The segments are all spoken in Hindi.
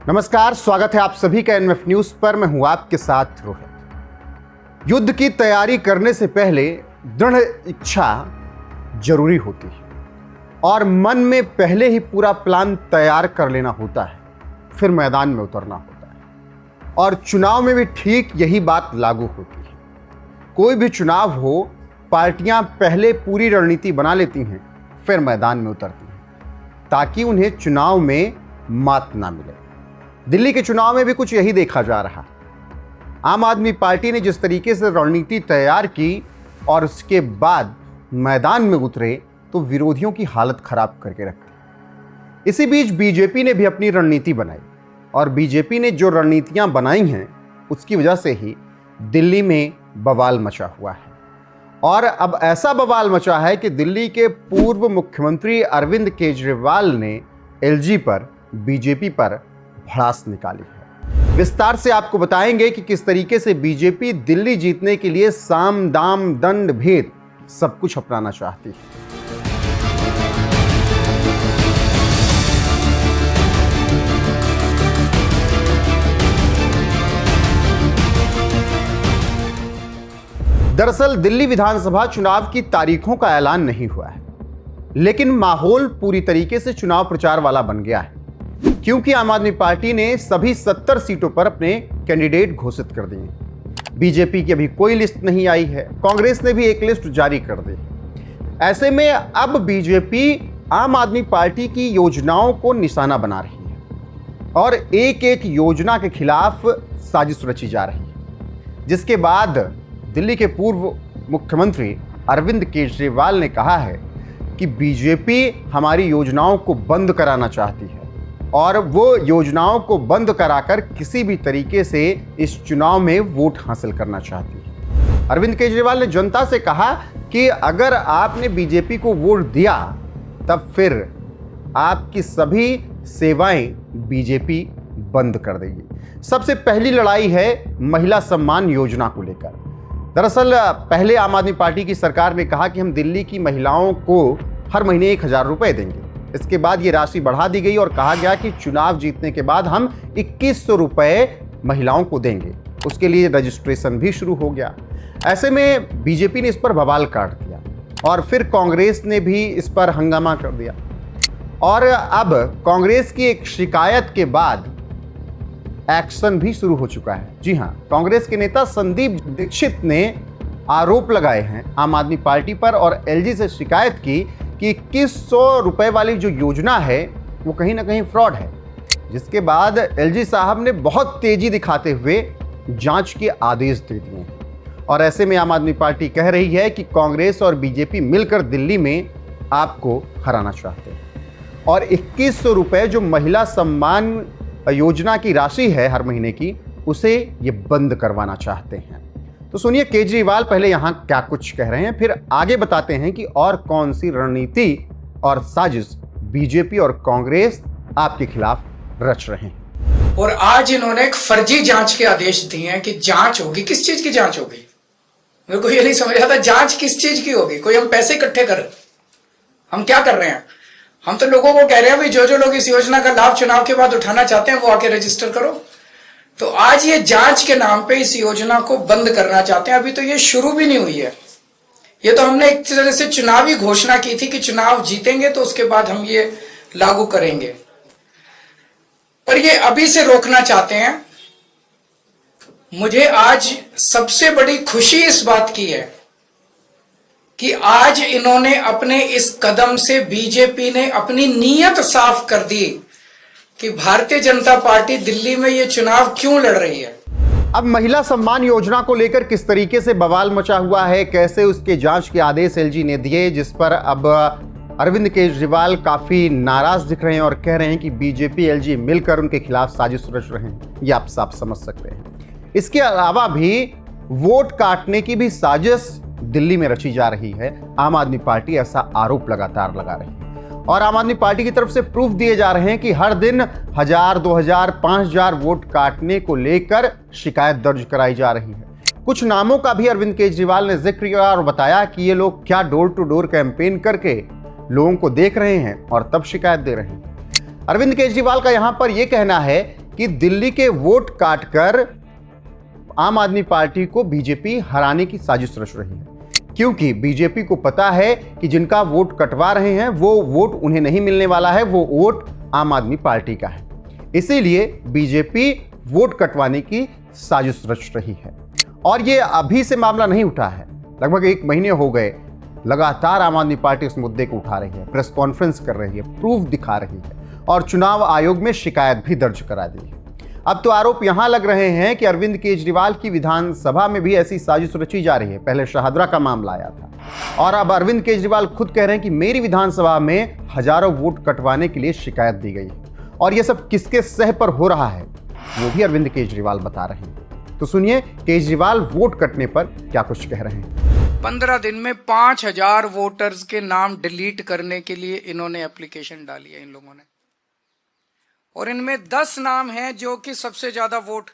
नमस्कार, स्वागत है आप सभी का एनएफ न्यूज पर। मैं हूं आपके साथ रोहित। युद्ध की तैयारी करने से पहले दृढ़ इच्छा जरूरी होती है और मन में पहले ही पूरा प्लान तैयार कर लेना होता है, फिर मैदान में उतरना होता है। और चुनाव में भी ठीक यही बात लागू होती है। कोई भी चुनाव हो, पार्टियां पहले पूरी रणनीति बना लेती हैं, फिर मैदान में उतरती हैं ताकि उन्हें चुनाव में मात ना मिले। दिल्ली के चुनाव में भी कुछ यही देखा जा रहा। आम आदमी पार्टी ने जिस तरीके से रणनीति तैयार की और उसके बाद मैदान में उतरे तो विरोधियों की हालत खराब करके रखी। इसी बीच बीजेपी ने भी अपनी रणनीति बनाई और बीजेपी ने जो रणनीतियां बनाई हैं उसकी वजह से ही दिल्ली में बवाल मचा हुआ है। और अब ऐसा बवाल मचा है कि दिल्ली के पूर्व मुख्यमंत्री अरविंद केजरीवाल ने एलजी पर, बीजेपी पर भड़ास निकाली है। विस्तार से आपको बताएंगे कि किस तरीके से बीजेपी दिल्ली जीतने के लिए साम दाम दंड भेद सब कुछ अपनाना चाहती है। दरअसल दिल्ली विधानसभा चुनाव की तारीखों का ऐलान नहीं हुआ है, लेकिन माहौल पूरी तरीके से चुनाव प्रचार वाला बन गया है, क्योंकि आम आदमी पार्टी ने सभी 70 सीटों पर अपने कैंडिडेट घोषित कर दिए। बीजेपी की अभी कोई लिस्ट नहीं आई है, कांग्रेस ने भी एक लिस्ट जारी कर दी। ऐसे में अब बीजेपी आम आदमी पार्टी की योजनाओं को निशाना बना रही है और एक एक योजना के खिलाफ साजिश रची जा रही है। जिसके बाद दिल्ली के पूर्व मुख्यमंत्री अरविंद केजरीवाल ने कहा है कि बीजेपी हमारी योजनाओं को बंद कराना चाहती है और वो योजनाओं को बंद कराकर किसी भी तरीके से इस चुनाव में वोट हासिल करना चाहती है। अरविंद केजरीवाल ने जनता से कहा कि अगर आपने बीजेपी को वोट दिया तब फिर आपकी सभी सेवाएं बीजेपी बंद कर देगी। सबसे पहली लड़ाई है महिला सम्मान योजना को लेकर। दरअसल पहले आम आदमी पार्टी की सरकार ने कहा कि हम दिल्ली की महिलाओं को हर महीने 1000 रुपए देंगे। इसके बाद ये राशि बढ़ा दी गई और कहा गया कि चुनाव जीतने के बाद हम 2100 रुपए महिलाओं को देंगे। उसके लिए रजिस्ट्रेशन भी शुरू हो गया। ऐसे में बीजेपी ने इस पर बवाल काट दिया और फिर कांग्रेस ने भी इस पर हंगामा कर दिया। और अब कांग्रेस की एक शिकायत के बाद एक्शन भी शुरू हो चुका है। जी हां, कांग्रेस के नेता संदीप दीक्षित ने आरोप लगाए हैं आम आदमी पार्टी पर और एलजी से शिकायत की कि 2100 रुपए वाली जो योजना है वो कहीं ना कहीं फ्रॉड है। जिसके बाद एलजी साहब ने बहुत तेजी दिखाते हुए जांच के आदेश दे दिए हैं। और ऐसे में आम आदमी पार्टी कह रही है कि कांग्रेस और बीजेपी मिलकर दिल्ली में आपको हराना चाहते हैं और 2100 रुपए जो महिला सम्मान योजना की राशि है हर महीने की, उसे ये बंद करवाना चाहते हैं। तो सुनिए केजरीवाल पहले यहां क्या कुछ कह रहे हैं, फिर आगे बताते हैं कि और कौन सी रणनीति और साजिश बीजेपी और कांग्रेस आपके खिलाफ रच रहे हैं। और आज इन्होंने एक फर्जी जांच के आदेश दिए हैं कि जांच होगी। किस चीज की जांच होगी? मेरे को ये नहीं समझ आता, जांच किस चीज की होगी? कोई हम पैसे इकट्ठे कर, हम क्या कर रहे हैं? हम तो लोगों को कह रहे हैं भाई जो लोग इस योजना का लाभ चुनाव के बाद उठाना चाहते हैं वो आके रजिस्टर करो। तो आज ये जांच के नाम पे इस योजना को बंद करना चाहते हैं। अभी तो ये शुरू भी नहीं हुई है। ये तो हमने एक तरह से चुनावी घोषणा की थी कि चुनाव जीतेंगे तो उसके बाद हम ये लागू करेंगे, पर ये अभी से रोकना चाहते हैं। मुझे आज सबसे बड़ी खुशी इस बात की है कि आज इन्होंने अपने इस कदम से, बीजेपी ने अपनी नीयत साफ कर दी कि भारतीय जनता पार्टी दिल्ली में ये चुनाव क्यों लड़ रही है। अब महिला सम्मान योजना को लेकर किस तरीके से बवाल मचा हुआ है, कैसे उसके जांच के आदेश एलजी ने दिए, जिस पर अब अरविंद केजरीवाल काफी नाराज दिख रहे हैं और कह रहे हैं कि बीजेपी एलजी मिलकर उनके खिलाफ साजिश रच रहे हैं। ये आप साफ समझ सकते हैं। इसके अलावा भी वोट काटने की भी साजिश दिल्ली में रची जा रही है। आम आदमी पार्टी ऐसा आरोप लगातार लगा रही है और आम आदमी पार्टी की तरफ से प्रूफ दिए जा रहे हैं कि हर दिन 1000, 2000, 5000 वोट काटने को लेकर शिकायत दर्ज कराई जा रही है। कुछ नामों का भी अरविंद केजरीवाल ने जिक्र किया और बताया कि ये लोग क्या डोर टू डोर कैंपेन करके लोगों को देख रहे हैं और तब शिकायत दे रहे हैं। अरविंद केजरीवाल का यहां पर यह कहना है कि दिल्ली के वोट काटकर आम आदमी पार्टी को बीजेपी हराने की साजिश रच रही है, क्योंकि बीजेपी को पता है कि जिनका वोट कटवा रहे हैं वो वोट उन्हें नहीं मिलने वाला है, वो वोट आम आदमी पार्टी का है। इसीलिए बीजेपी वोट कटवाने की साजिश रच रही है। और ये अभी से मामला नहीं उठा है, लगभग 1 महीने हो गए लगातार आम आदमी पार्टी इस मुद्दे को उठा रही है, प्रेस कॉन्फ्रेंस कर रही है, प्रूफ दिखा रही है और चुनाव आयोग में शिकायत भी दर्ज करा दी है। अब तो आरोप यहां लग रहे हैं कि अरविंद केजरीवाल की विधानसभा में भी ऐसी साजिश रची जा रही है। पहले शाहदरा का मामला आया था और अब अरविंद केजरीवाल खुद कह रहे हैं कि मेरी विधानसभा में हजारों वोट कटवाने के लिए शिकायत दी गई है। और यह सब किसके सह पर हो रहा है वो भी अरविंद केजरीवाल बता रहे हैं। तो सुनिए केजरीवाल वोट कटने पर क्या कुछ कह रहे हैं। 15 दिन में 5000 वोटर्स के नाम डिलीट करने के लिए इन्होंने एप्लीकेशन डाली है इन लोगों ने, और इनमें 10 नाम हैं जो कि सबसे ज्यादा वोट,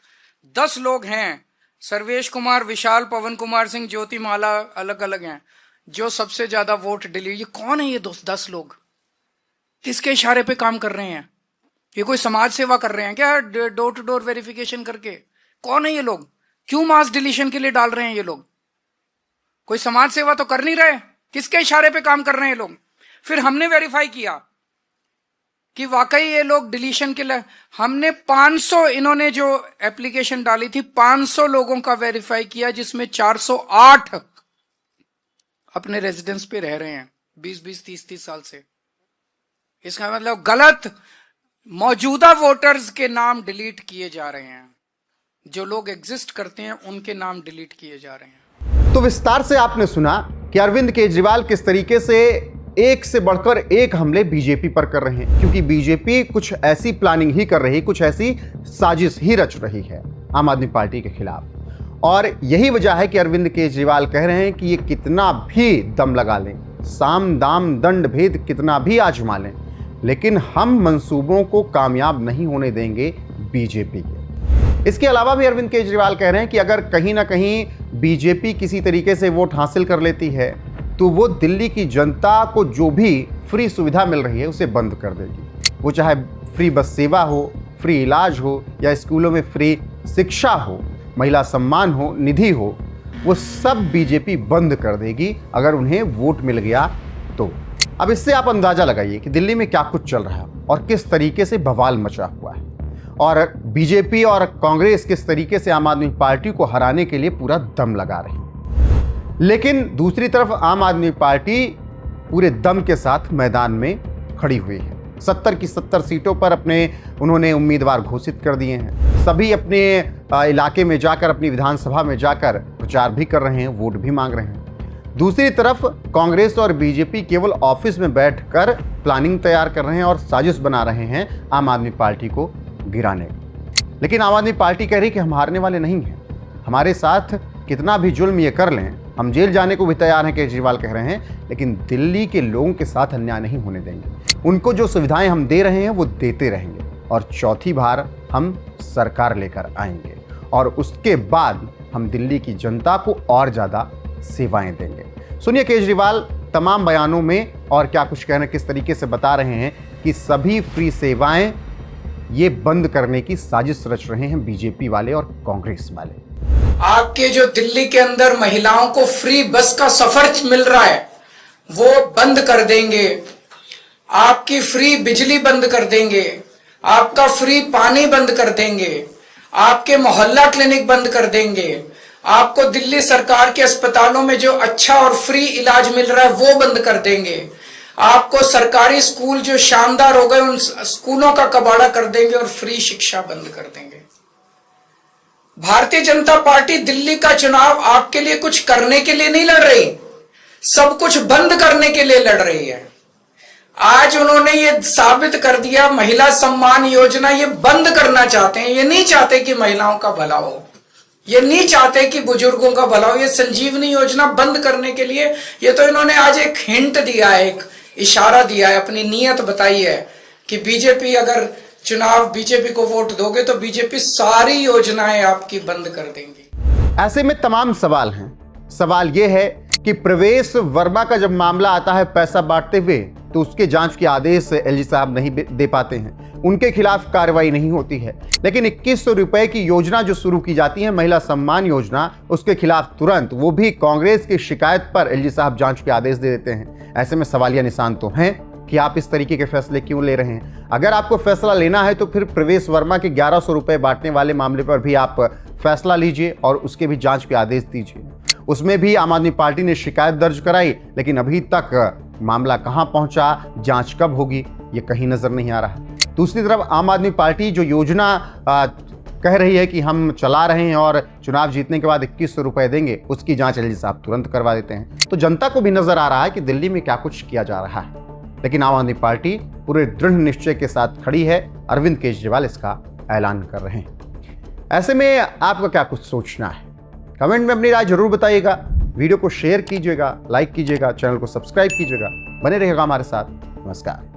10 लोग हैं, सर्वेश कुमार, विशाल, पवन कुमार सिंह, ज्योति माला, अलग अलग हैं जो सबसे ज्यादा वोट डिलीट। ये कौन है ये 10 लोग? किसके इशारे पे काम कर रहे हैं? ये कोई समाज सेवा कर रहे हैं क्या डोर टू डोर वेरिफिकेशन करके? कौन है ये लोग? क्यों मास डिलीशन के लिए डाल रहे हैं ये लोग? कोई समाज सेवा तो कर नहीं रहे, किसके इशारे पे काम कर रहे हैं ये लोग? फिर हमने वेरीफाई किया कि वाकई ये लोग डिलीशन के लिए, हमने 500, इन्होंने जो एप्लीकेशन डाली थी 500 लोगों का वेरीफाई किया, जिसमें 408 अपने रेजिडेंस पे रह रहे हैं 20-20, 30-30 साल से। इसका मतलब गलत मौजूदा वोटर्स के नाम डिलीट किए जा रहे हैं, जो लोग एग्जिस्ट करते हैं उनके नाम डिलीट किए जा रहे हैं। तो विस्तार से आपने सुना कि अरविंद केजरीवाल किस तरीके से एक से बढ़कर एक हमले बीजेपी पर कर रहे हैं, क्योंकि बीजेपी कुछ ऐसी प्लानिंग ही कर रही, कुछ ऐसी साजिश ही रच रही है आम आदमी पार्टी के खिलाफ। और यही वजह है कि अरविंद केजरीवाल कह रहे हैं कि ये कितना भी दम लगा लें, साम दाम दंड भेद कितना भी आजमा लें, लेकिन हम मंसूबों को कामयाब नहीं होने देंगे बीजेपी के। इसके अलावा भी अरविंद केजरीवाल कह रहे हैं कि अगर कहीं ना कहीं बीजेपी किसी तरीके से वोट हासिल कर लेती है तो वो दिल्ली की जनता को जो भी फ्री सुविधा मिल रही है उसे बंद कर देगी। वो चाहे फ्री बस सेवा हो, फ्री इलाज हो, या स्कूलों में फ्री शिक्षा हो, महिला सम्मान हो, निधि हो, वो सब बीजेपी बंद कर देगी अगर उन्हें वोट मिल गया तो। अब इससे आप अंदाजा लगाइए कि दिल्ली में क्या कुछ चल रहा है और किस तरीके से बवाल मचा हुआ है, और बीजेपी और कांग्रेस किस तरीके से आम आदमी पार्टी को हराने के लिए पूरा दम लगा रही है। लेकिन दूसरी तरफ आम आदमी पार्टी पूरे दम के साथ मैदान में खड़ी हुई है। 70 की 70 सीटों पर अपने उन्होंने उम्मीदवार घोषित कर दिए हैं। सभी अपने इलाके में जाकर, अपनी विधानसभा में जाकर प्रचार भी कर रहे हैं, वोट भी मांग रहे हैं। दूसरी तरफ कांग्रेस और बीजेपी केवल ऑफिस में बैठकर प्लानिंग तैयार कर रहे हैं और साजिश बना रहे हैं आम आदमी पार्टी को गिराने। लेकिन आम आदमी पार्टी कह रही कि हम हारने वाले नहीं हैं, हमारे साथ कितना भी जुल्म ये कर लें, हम जेल जाने को भी तैयार हैं, केजरीवाल कह रहे हैं, लेकिन दिल्ली के लोगों के साथ अन्याय नहीं होने देंगे। उनको जो सुविधाएं हम दे रहे हैं वो देते रहेंगे, और चौथी बार हम सरकार लेकर आएंगे और उसके बाद हम दिल्ली की जनता को और ज़्यादा सेवाएं देंगे। सुनिए केजरीवाल तमाम बयानों में और क्या कुछ कहना, किस तरीके से बता रहे हैं कि सभी फ्री सेवाएं ये बंद करने की साजिश रच रहे हैं बीजेपी वाले और कांग्रेस वाले। आपके जो दिल्ली के अंदर महिलाओं को फ्री बस का सफर मिल रहा है वो बंद कर देंगे, आपकी फ्री बिजली बंद कर देंगे, आपका फ्री पानी बंद कर देंगे, आपके मोहल्ला क्लिनिक बंद कर देंगे, आपको दिल्ली सरकार के अस्पतालों में जो अच्छा और फ्री इलाज मिल रहा है वो बंद कर देंगे, आपको सरकारी स्कूल जो शानदार हो गए उन स्कूलों का कबाड़ा कर देंगे और फ्री शिक्षा बंद कर देंगे। भारतीय जनता पार्टी दिल्ली का चुनाव आपके लिए कुछ करने के लिए नहीं लड़ रही, सब कुछ बंद करने के लिए लड़ रही है। आज उन्होंने ये साबित कर दिया, महिला सम्मान योजना ये बंद करना चाहते हैं। ये नहीं चाहते कि महिलाओं का भला हो, ये नहीं चाहते कि बुजुर्गों का भला हो। ये संजीवनी योजना बंद करने के लिए ये तो इन्होंने आज एक हिंट दिया है, एक इशारा दिया है, अपनी नीयत बताई है कि बीजेपी अगर चुनाव बीजेपी को वोट दोगे तो बीजेपी सारी योजनाएं आपकी बंद कर देंगी। ऐसे में तमाम सवाल हैं। सवाल यह है कि प्रवेश वर्मा का जब मामला आता है पैसा बांटते हुए तो उसके जांच के आदेश एलजी साहब नहीं दे पाते हैं, उनके खिलाफ कार्रवाई नहीं होती है। लेकिन 2100 रुपए की योजना जो शुरू की जाती है, महिला सम्मान योजना, उसके खिलाफ तुरंत, वो भी कांग्रेस की शिकायत पर, एलजी साहब जांच के आदेश दे देते हैं। ऐसे में सवालिया निशान तो हैं कि आप इस तरीके के फैसले क्यों ले रहे हैं। अगर आपको फैसला लेना है तो फिर प्रवेश वर्मा के 1100 रुपए बांटने वाले मामले पर भी आप फैसला लीजिए और उसके भी जांच के आदेश दीजिए। उसमें भी आम आदमी पार्टी ने शिकायत दर्ज कराई, लेकिन अभी तक मामला कहां पहुंचा, जांच कब होगी, ये कहीं नजर नहीं आ रहा। दूसरी तरफ आम आदमी पार्टी जो योजना कह रही है कि हम चला रहे हैं और चुनाव जीतने के बाद 2100 रुपए देंगे, उसकी जांच एलजी साहब तुरंत करवा देते हैं। तो जनता को भी नजर आ रहा है कि दिल्ली में क्या कुछ किया जा रहा है, लेकिन आम आदमी पार्टी पूरे दृढ़ निश्चय के साथ खड़ी है। अरविंद केजरीवाल इसका ऐलान कर रहे हैं। ऐसे में आपका क्या कुछ सोचना है, कमेंट में अपनी राय जरूर बताइएगा। वीडियो को शेयर कीजिएगा, लाइक कीजिएगा, चैनल को सब्सक्राइब कीजिएगा। बने रहिएगा हमारे साथ। नमस्कार।